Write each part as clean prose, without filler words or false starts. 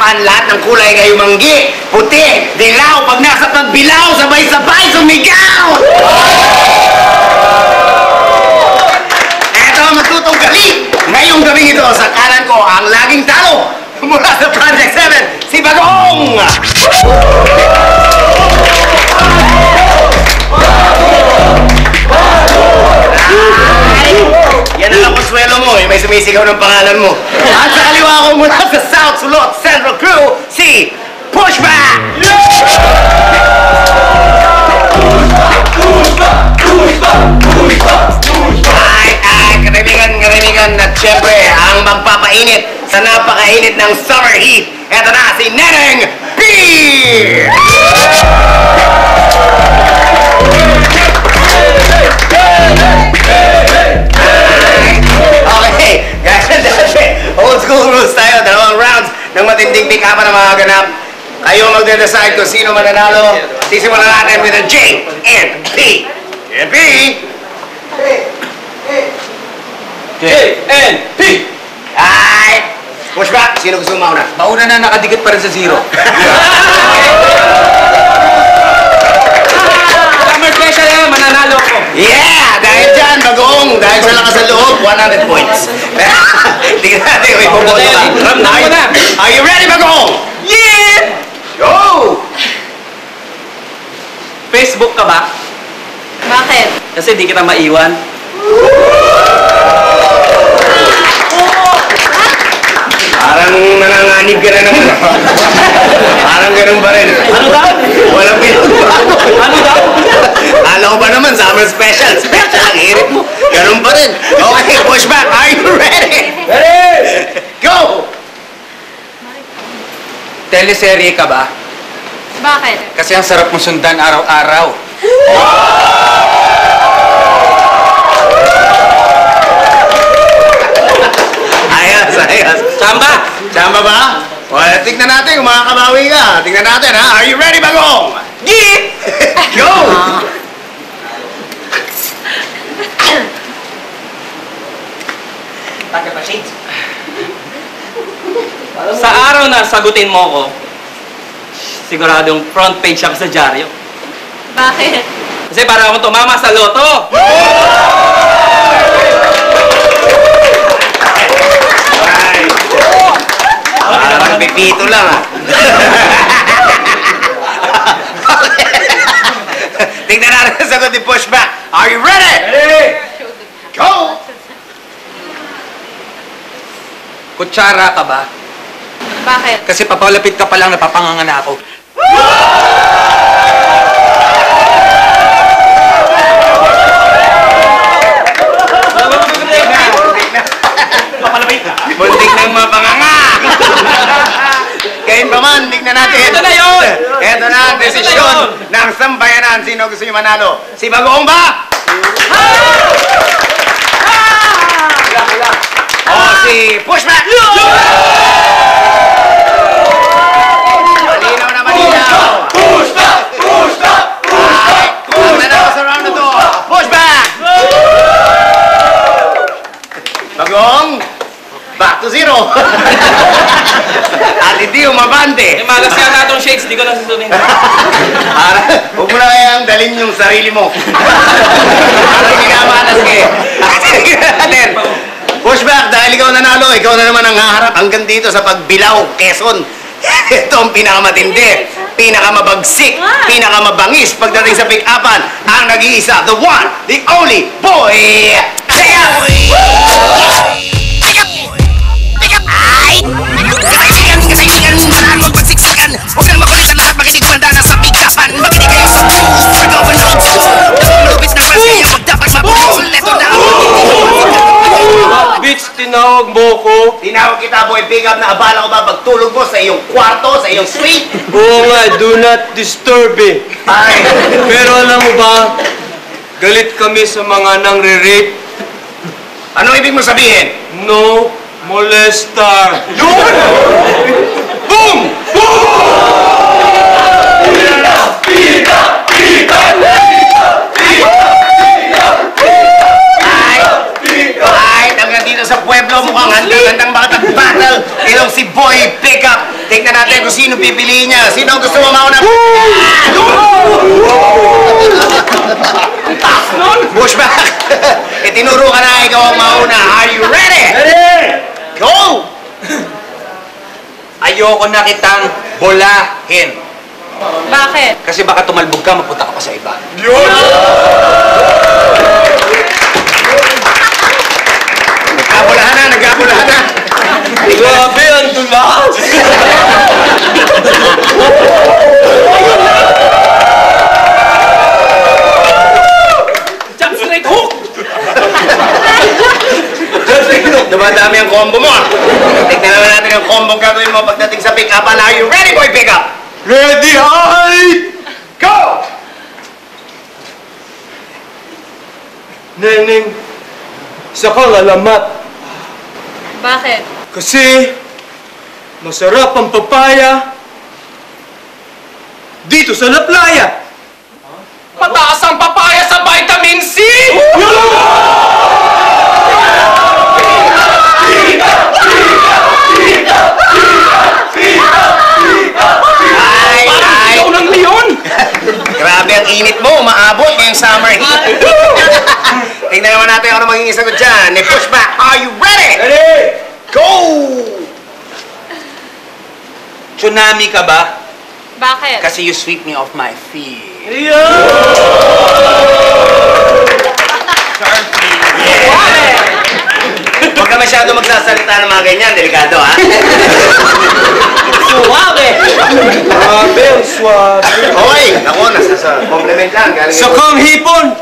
Apan lahat ng kulay kayo manggi, puti, dilaw, pag nasa pagbilaw, sabay-sabay sumigaw! Eto ang matutong gali! Ngayong gabing ito, sa kanan ko ang laging talo mula sa Project 7, si Bagong! Yan ang konsuelo mo, may sumisigaw ng pangalan mo. At sa kaliwa ko mula sa South Sulot Central Crew, si Pushback! Karamigan at syempre ang magpapainit sa napakainit ng summer heat. Eto na si Neneng P! Okay, guys, old school rules tayo. Dalawang rounds ng matinding pick-upan na mga ganap. Kayo magde-decide kung sino mananalo. Sisimulan natin with a J and P. J and P! J and P! Ay! Pushback! Sino gusto mauna? Mauna na, nakadikit pa rin sa zero. Summer special yan, mananalo ko. Yeah! Dahil dyan, Bagong, dahil sa lakas sa loob, 100 points. Tingnan natin, may pumoto ka. Are you ready, Bagong? Yeah! Go! Facebook ka ba? Bakit? Kasi di kita maiwan. Parang nanganganib ka na naman. Parang ganun pa rin. Ano daw? Walang pinagbago. Ano daw? Alam ko ba naman, summer special. Special ang hirit mo. Ganun pa rin. Okay, Pushback, are you ready? Ready! Go! Teleserye ka ba? Bakit? Kasi ang sarap mo sundan araw-araw. Ayos. Chamba! Chamba ba? Well, tignan natin kung makakabawi ka. Tignan natin, ha? Are you ready, Bagong? Git! Go! Sa araw na sagutin mo ko, siguradong front page ako sa dyaryo. Bakit? Kasi para akong tumama sa loto. Right. Parang pipito lang, ha? Tignan natin ang sagot ni Pushback. Are you ready? Ready! Go! Kutsara ka ba? Bakit? Kasi papalapit ka pa lang, napapangangan na ako. Buntik ng mapanganga! Gayun pa man, tignan natin. Ito na yun! Ito na ang desisyon ng sambayanan. Sino gusto niyo manalo? Si Bagong ba? O si Pushback? Malinaw na malinaw. Pushback! Ay, ang nanalo sa round na to, Pushback! Bagong, back to zero. At hindi umabante. Eh, malas yata itong shakes, di ko nasusunin. Huwag mo na kayang dalhin yung sarili mo. Parang ginamatas kayo. Natin, Pushback, dahil ikaw nanalo, ikaw na naman ang haharap hanggang dito sa Pagbilao, Quezon. Ito ang pinakamatindi, pinakamabagsik, pinakamabangis pagdating sa pick-upan, ang nag-iisa, the one, the only boy, Kasiksikan, manalo ang pagsiksikan. Huwag kang makulit sa lahat, makinig manda na sa pick-upan. Makinig kayo sa blues, nag-open up sa malupit na class, kaya huwag dapat mabuhol. Ito na ang Bitch, tinawag mo ko. tinawag kita, boy, pick-up na abala ko ba pagtulog mo sa iyong kwarto, sa iyong suite? Oo nga, do not disturb eh. Ay, Pero alam mo ba, galit kami sa mga nangre-rape. ano ibig mo sabihin? No molestar. Yun! Boom! Ay, hanggang dito sa pueblo mukhang handang-handang makapag-battle. Itong si Boy Pickup. Tignan sino pipiliin niya? Sino ang gusto mo mauna? Pushback! Tinuro ka na, ikaw ang mauna. Are you ready? Ready! Go! Ayoko na kitang bolahin. Bakit? Kasi baka tumalbog ka, mapunta ka pa sa iba. Nagkabulahan na, nagkabulahan na. Grabe, ang dulas! Jump straight hook! Dumadami ang combo mo. Tignan naman natin yung combo gagawin mo pagdating sa pick-up. Are you ready, boy pick-up? Ready, I Go! Neneng, isa kang alamat. Bakit? Kasi masarap ang papaya dito sa La Playa. Mataas ang papaya sa vitamin C! Ay, ay! Ikaw ng leon! Grabe ang init mo, umaabot ngayong summer heat. Tingnan naman natin kung ano magiging sagot dyan. Pushback, are you ready? Ready? Go! Tsunami ka ba? Bakit? Kasi you sweep me off my feet. Huwag ka masyado magsasalita ng mga ganyan, delikado ha? Suwabe! Grabe, ang swag. Hoy! Ako, nasa sa compliment lang. Galing Sakang hipon!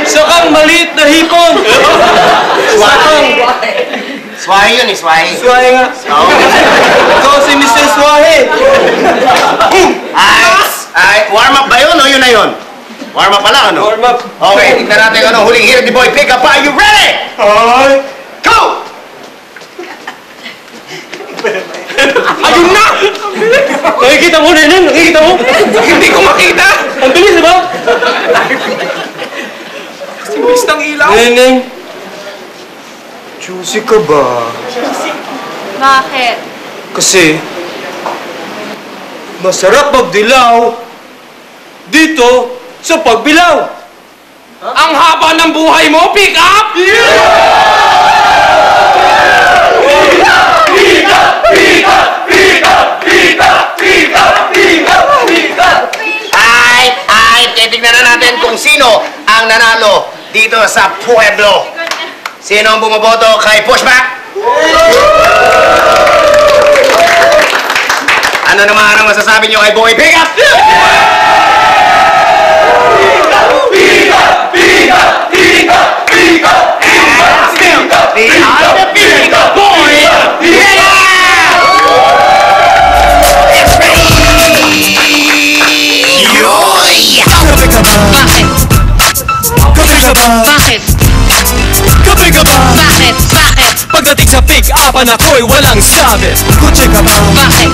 Sakang maliit na hipon! Swahe. Swahe yun eh, swahe. Swahe nga. Oo. Ikaw si Mr. Swahe. Ay, warm up ba yun o yun na yun? Warm up pala, ano? Warm up. Okay, tignan natin ano huling hirit ni Boy Pick Up. Are you ready? Ay! Go! Ayun na! Nakikita mo, Neneng? Nakikita mo? Hindi ko makita! Ang bilis, di ba? Bilis ng ilaw! Neneng, juicy ka ba? Bakit? Kasi, masarap magdilaw dito sa pagbilaw. Ang haba ng buhay mo, pick up! Ay, titignan na natin kung sino ang nanalo dito sa Pueblo. Sino ang bumoboto kay Pushback? Ano naman ang masasabi niyo kay Boy Pick Up? The undefeated Boy Pick Up! It's ready! Yoy! Kape ka ba? Bakit? Kape ka ba? Bakit? Kape ka ba? Bakit? Bakit? Pagdating sa pick-upan ako'y walang sabit. Kotse ka ba? Bakit?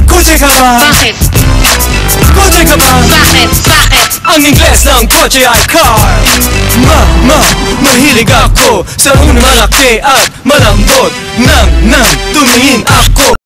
Kotse ka ba? Bakit? Kotse ka ba? Bakit? Bakit? Ang Ingles ng kotse ay car. Mahilig ako sa unang malaki at malambot. Nang tumingin ako.